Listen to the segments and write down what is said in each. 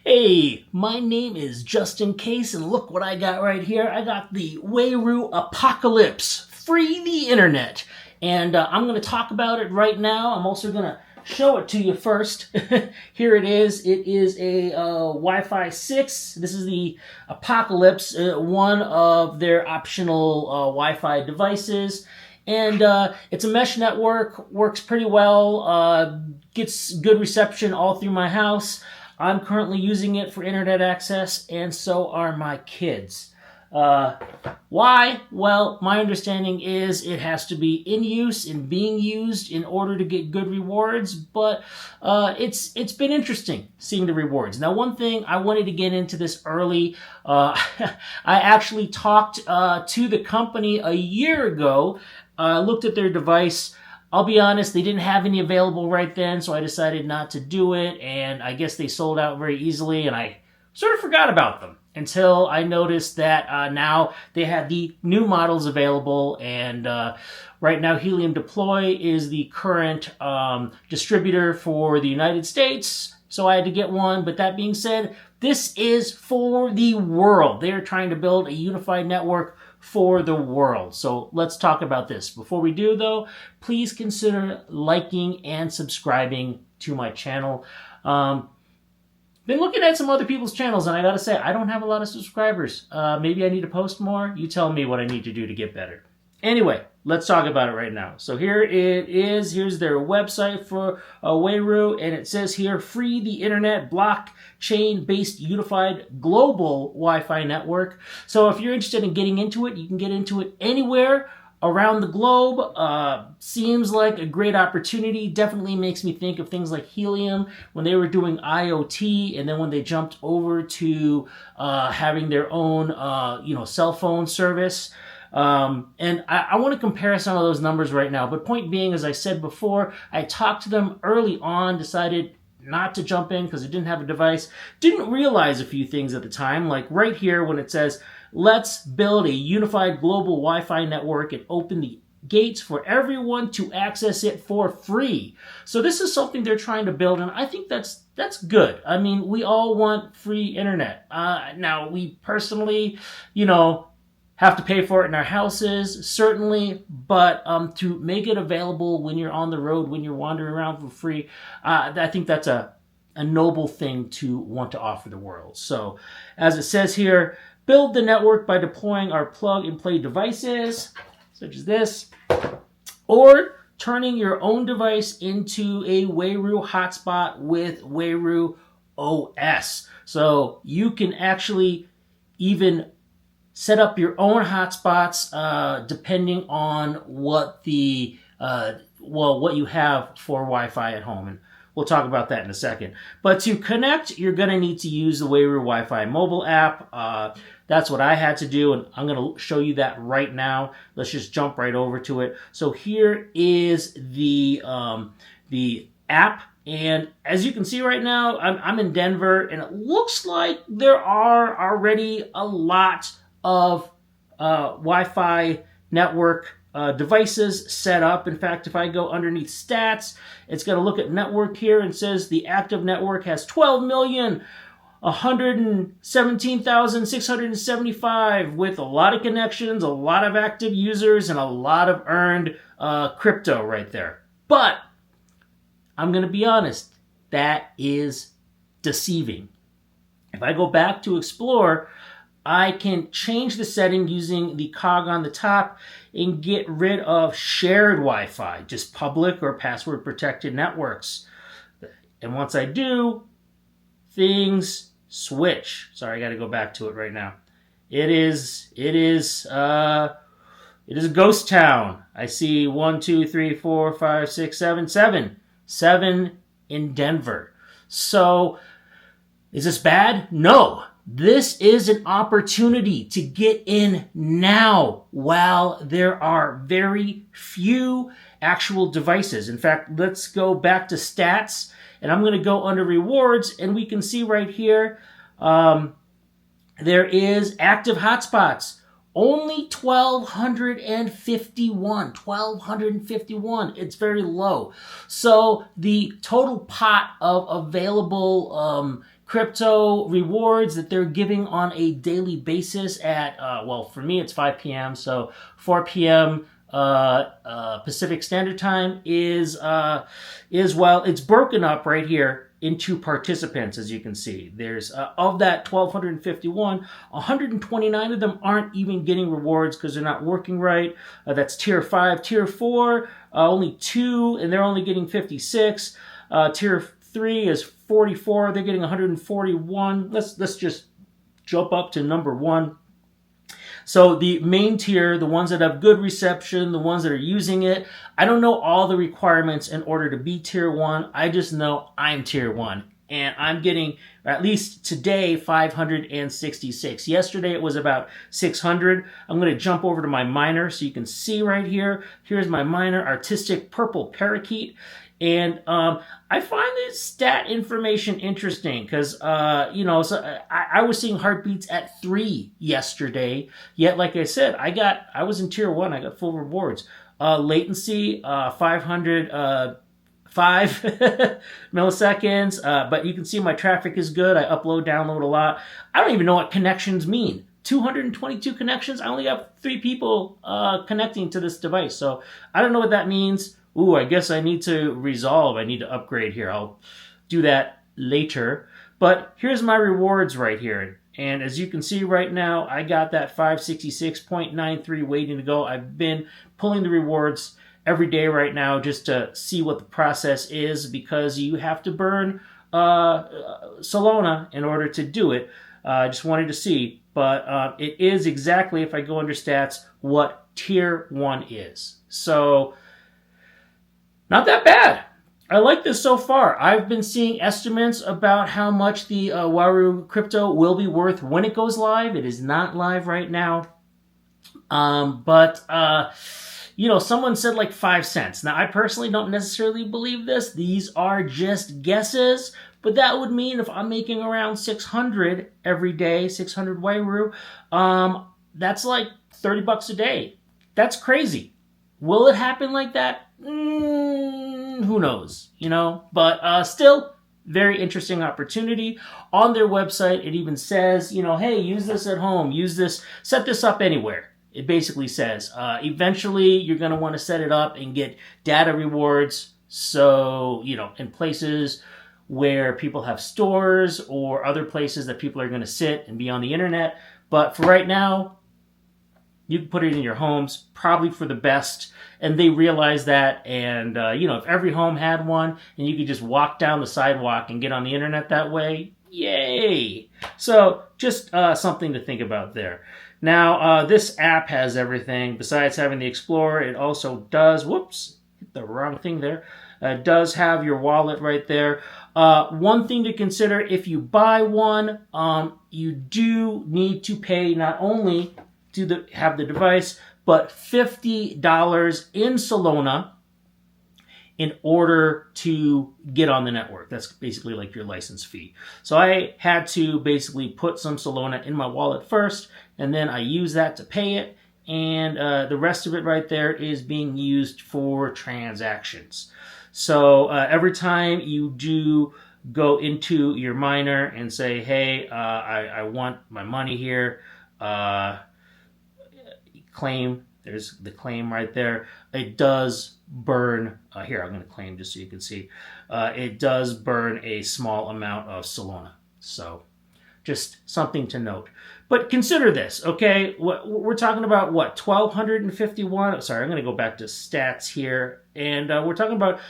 Hey, my name is Justin Case, and look what I got right here. I got the Wayru Apocalypse, free the internet. And I'm going to talk about it right now. I'm also going to show it to you first. Here it is. It is a Wi-Fi 6. This is the Apocalypse, one of their optional Wi-Fi devices. And it's a mesh network, works pretty well, gets good reception all through my house. I'm currently using it for internet access, and so are my kids. Why? Well, my understanding is it has to be in use and being used in order to get good rewards, but it's been interesting seeing the rewards. Now, one thing, I wanted to get into this early. I actually talked to the company a year ago, looked at their device. I'll be honest, they didn't have any available right then, so I decided not to do it, and I guess they sold out very easily, and I sort of forgot about them until I noticed that now they had the new models available, and right now Helium Deploy is the current distributor for the United States, so I had to get one. But that being said, this is for the world. They are trying to build a unified network for the world. So let's talk about this. Before we do, though, please consider liking and subscribing to my channel. Been looking at some other people's channels, and I gotta say, I don't have a lot of subscribers. Maybe I need to post more. You tell me what I need to do to get better. Anyway, let's talk about it right now. So here it is. Here's their website for Wayru, and it says here, free the internet blockchain-based unified global Wi-Fi network. So if you're interested in getting into it, you can get into it anywhere around the globe. Seems like a great opportunity. Definitely makes me think of things like Helium when they were doing IoT, and then when they jumped over to having their own cell phone service. And I want to compare some of those numbers right now. But point being, as I said before, I talked to them early on, decided not to jump in because I didn't have a device. Didn't realize a few things at the time, like right here when it says, let's build a unified global Wi-Fi network and open the gates for everyone to access it for free. So this is something they're trying to build, and I think that's good. I mean, we all want free internet. Now, we personally, have to pay for it in our houses, certainly, but to make it available when you're on the road, when you're wandering around for free, I think that's a noble thing to want to offer the world. So, as it says here, build the network by deploying our plug-and-play devices, such as this, or turning your own device into a Wayru hotspot with Wayru OS. So you can actually even set up your own hotspots depending on what what you have for Wi-Fi at home. And we'll talk about that in a second. But to connect, you're going to need to use the Wayru Wi-Fi mobile app. That's what I had to do, and I'm going to show you that right now. Let's just jump right over to it. So here is the app. And as you can see right now, I'm in Denver, and it looks like there are already a lot of Wi-Fi network devices set up. In fact, if I go underneath stats, it's going to look at network here and says the active network has 12,117,675 with a lot of connections, a lot of active users, and a lot of earned crypto right there. But I'm going to be honest, that is deceiving. If I go back to explore, I can change the setting using the cog on the top and get rid of shared Wi-Fi, just public or password protected networks. And once I do, things switch. Sorry, I got to go back to it right now. It is a ghost town. I see 1, 2, 3, 4, 5, 6, 7, 7 in Denver. So, is this bad? No. This is an opportunity to get in now while there are very few actual devices. In fact, let's go back to stats, and I'm going to go under rewards, and we can see right here there is active hotspots. Only 1,251. It's very low. So the total pot of available crypto rewards that they're giving on a daily basis at, well, for me, it's 5 p.m. So 4 p.m. Pacific Standard Time is, well, it's broken up right here into participants, as you can see. There's, of that 1,251, 129 of them aren't even getting rewards because they're not working right. That's tier 5. Tier 4, only 2, and they're only getting 56. Tier 3 is 44. They're getting 141. Let's just jump up to number 1. So the main tier, the ones that have good reception, the ones that are using it, I don't know all the requirements in order to be tier 1. I just know I'm tier 1. And I'm getting, at least today, 566. Yesterday it was about 600. I'm going to jump over to my miner so you can see right here. Here's my miner, Artistic Purple Parakeet. And I find this stat information interesting because, so I was seeing heartbeats at 3 yesterday. Yet, like I said, I was in tier 1. I got full rewards. Latency, 505 milliseconds. But you can see my traffic is good. I upload, download a lot. I don't even know what connections mean. 222 connections. I only have 3 people connecting to this device. So I don't know what that means. Ooh, I guess I need to resolve. I need to upgrade here. I'll do that later. But here's my rewards right here. And as you can see right now, I got that 566.93 waiting to go. I've been pulling the rewards every day right now just to see what the process is because you have to burn Solana in order to do it. I just wanted to see. But it is exactly, if I go under stats, what tier 1 is. So not that bad. I like this so far. I've been seeing estimates about how much the Wayru crypto will be worth when it goes live. It is not live right now. But someone said like 5 cents. Now, I personally don't necessarily believe this. These are just guesses. But that would mean if I'm making around 600 every day, 600 Wayru, that's like $30 a day. That's crazy. Will it happen like that? Who knows, But still, very interesting opportunity. On their website, it even says, hey, use this at home. Use this, set this up anywhere. It basically says, eventually you're going to want to set it up and get data rewards. So, in places where people have stores or other places that people are going to sit and be on the internet. But for right now, you can put it in your homes, probably for the best. And they realize that. And, if every home had one and you could just walk down the sidewalk and get on the internet that way, yay. So just something to think about there. Now, this app has everything. Besides having the Explorer, it also does, whoops, hit the wrong thing there. It does have your wallet right there. One thing to consider, if you buy one, you do need to pay not only to have the device, but $50 in Solana in order to get on the network. That's basically like your license fee. So I had to basically put some Solana in my wallet first, and then I use that to pay it. And the rest of it right there is being used for transactions. So every time you do go into your miner and say, hey, I want my money here, claim, there's the claim right there. It does burn, here, I'm going to claim just so you can see. It does burn a small amount of Solana. So just something to note. But consider this, okay? We're talking about what, 1,251? Sorry, I'm going to go back to stats here. And we're talking about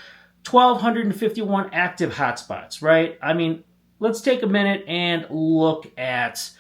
1,251 active hotspots, right? I mean, let's take a minute and look at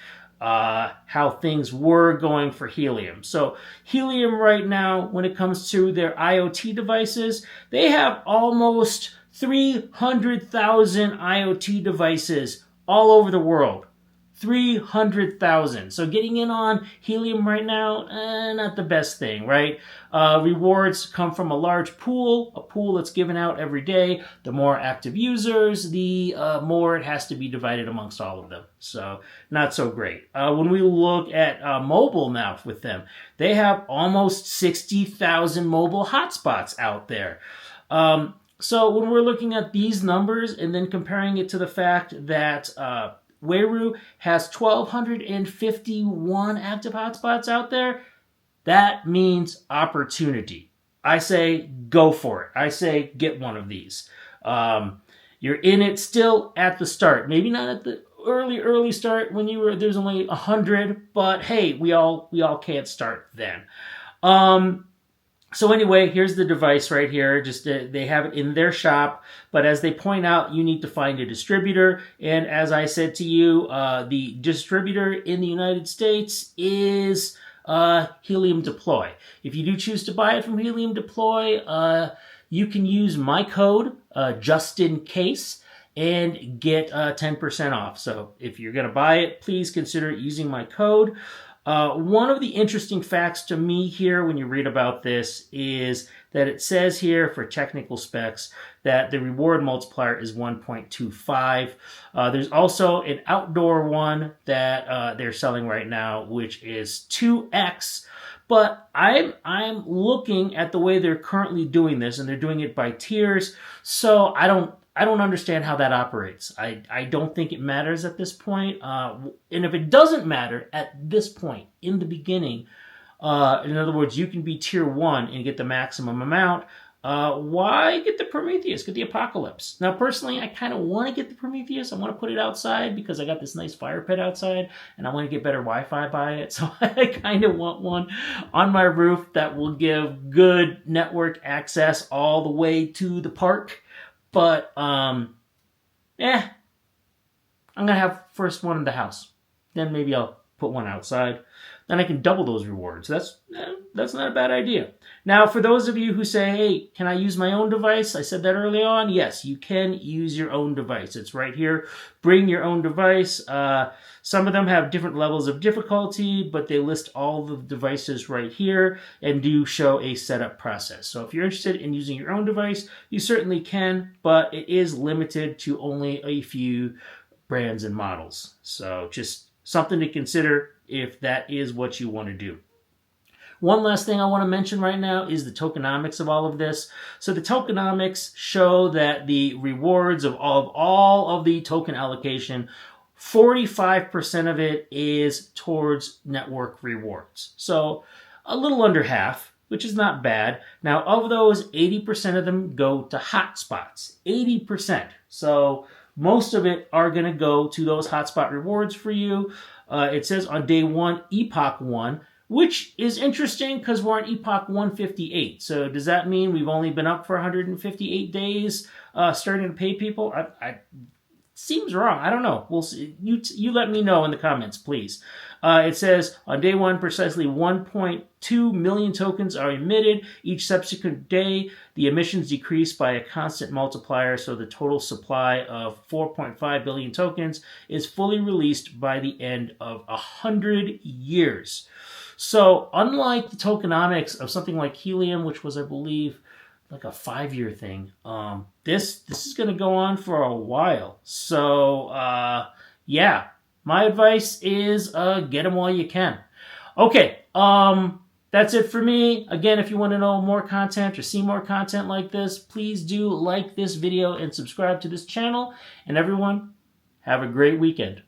how things were going for Helium. So Helium right now, when it comes to their IoT devices, they have almost 300,000 IoT devices all over the world. 300,000. So getting in on Helium right now, not the best thing, right? Rewards come from a large pool, a pool that's given out every day. The more active users, the more it has to be divided amongst all of them. So not so great. When we look at mobile now with them, they have almost 60,000 mobile hotspots out there. So when we're looking at these numbers and then comparing it to the fact that Wayru has 1,251 active hotspots out there, that means opportunity. I say go for it. I say get one of these. You're in it still at the start. Maybe not at the early start when there's only 100, but hey, we all can't start then. So anyway, here's the device right here. Just they have it in their shop, but as they point out, you need to find a distributor. And as I said to you, the distributor in the United States is Helium Deploy. If you do choose to buy it from Helium Deploy, you can use my code just in case and get 10% off. So if you're going to buy it, please consider using my code. One of the interesting facts to me here when you read about this is that it says here for technical specs that the reward multiplier is 1.25. There's also an outdoor one that they're selling right now, which is 2x. But I'm looking at the way they're currently doing this, and they're doing it by tiers. So I don't understand how that operates. I don't think it matters at this point. And if it doesn't matter at this point, in the beginning, in other words, you can be tier 1 and get the maximum amount, why get the Prometheus? Get the Apocalypse. Now, personally, I kind of want to get the Prometheus. I want to put it outside because I got this nice fire pit outside, and I want to get better Wi-Fi by it. So I kind of want one on my roof that will give good network access all the way to the park. But, I'm going to have first one in the house. Then maybe I'll put one outside. Then I can double those rewards. That's not a bad idea. Now, for those of you who say, hey, can I use my own device? I said that early on. Yes, you can use your own device. It's right here. Bring your own device. Some of them have different levels of difficulty, but they list all the devices right here and do show a setup process. So if you're interested in using your own device, you certainly can, but it is limited to only a few brands and models. So just something to consider if that is what you want to do. One last thing I want to mention right now is the tokenomics of all of this. So the tokenomics show that the rewards of all of the token allocation, 45% of it is towards network rewards. So a little under half, which is not bad. Now, of those, 80% of them go to hotspots. 80%. So most of it are going to go to those hotspot rewards for you. It says on day 1, Epoch 1, which is interesting because we're on Epoch 158. So does that mean we've only been up for 158 days starting to pay people? Seems wrong. I don't know. We'll see. You let me know in the comments, please. It says on day 1, precisely 1.2 million tokens are emitted. Each subsequent day, the emissions decrease by a constant multiplier, so the total supply of 4.5 billion tokens is fully released by the end of 100 years. So unlike the tokenomics of something like Helium, which was, I believe, like a 5-year thing, this is going to go on for a while. So, yeah, my advice is get them while you can. Okay, that's it for me. Again, if you want to know more content or see more content like this, please do like this video and subscribe to this channel. And everyone, have a great weekend.